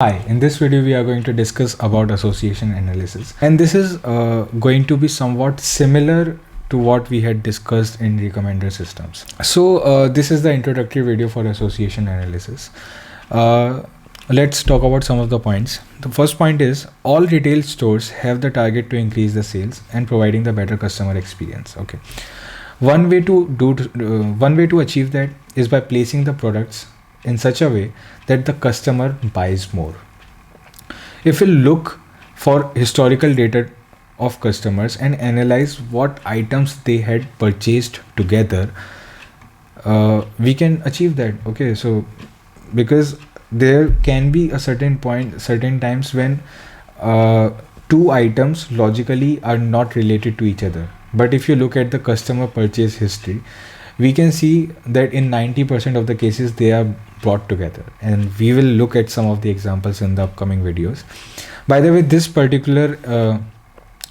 Hi, in this video we are going to discuss about association analysis, and this is going to be somewhat similar to what we had discussed in recommender systems. So this is the introductory video for association analysis. Let's talk about some of the points. The first point is all retail stores have the target to increase the sales and providing the better customer experience. Okay, one way to achieve that is by placing the products in such a way that the customer buys more. If we look for historical data of customers and analyze what items they had purchased together, we can achieve that. Okay, so because there can be a certain times when two items logically are not related to each other, but if you look at the customer purchase history, we can see that in 90% of the cases they are brought together, and we will look at some of the examples in the upcoming videos. By the way, this particular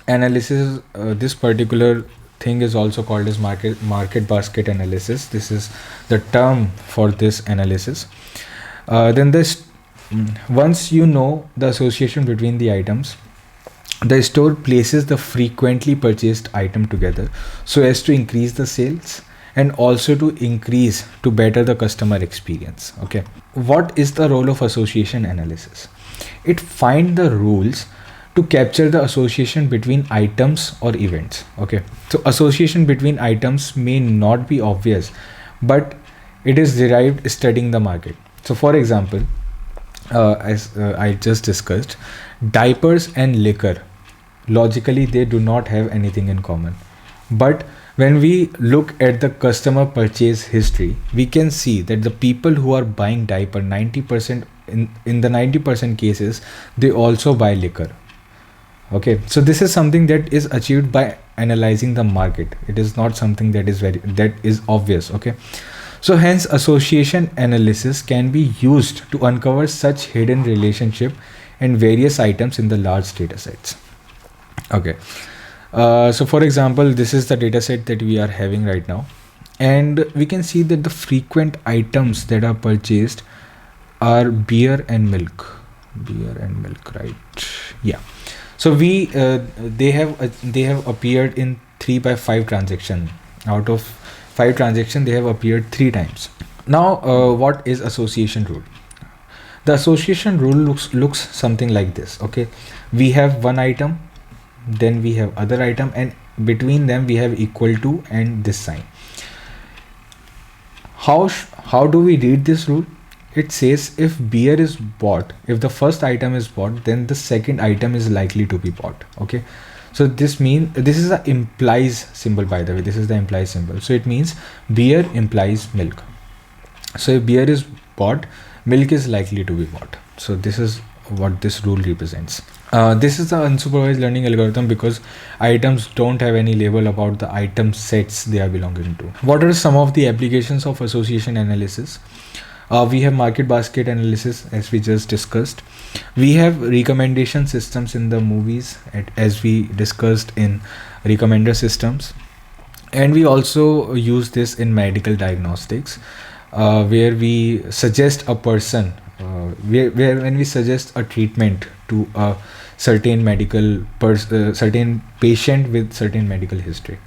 analysis, this particular thing is also called as market basket analysis. This is the term for this analysis. Then this once you know the association between the items, the store places the frequently purchased item together so as to increase the sales and also to better the customer experience. Okay, what is the role of association analysis? It finds the rules to capture the association between items or events. Okay, so association between items may not be obvious, but it is derived studying the market. So for example, as I just discussed, diapers and liquor, logically they do not have anything in common, but when we look at the customer purchase history, we can see that the people who are buying diaper, 90% in the 90% cases, they also buy liquor. Okay, so this is something that is achieved by analyzing the market. It is not something that is obvious. Okay, so hence association analysis can be used to uncover such hidden relationship in various items in the large data sets. Okay, so for example, this is the data set that we are having right now, and we can see that the frequent items that are purchased are beer and milk, right? Yeah, so they have appeared in 3 by 5 transaction. Out of 5 transactions, they have appeared 3 times. Now what is association rule? The association rule looks something like this. Okay, we have one item, then we have other item, and between them we have equal to and this sign. How do we read this rule? It says if beer is bought, if the first item is bought, then the second item is likely to be bought. Okay, so this is the implies symbol. By the way, this is the implies symbol, so it means beer implies milk. So if beer is bought, milk is likely to be bought. So this is what this rule represents. This is the unsupervised learning algorithm because items don't have any label about the item sets they are belonging to. What are some of the applications of association analysis? We have market basket analysis, as we just discussed. We have recommendation systems in the movies, as we discussed in recommender systems, and we also use this in medical diagnostics, where we suggest a person, where when we suggest a treatment to a certain certain patient with certain medical history.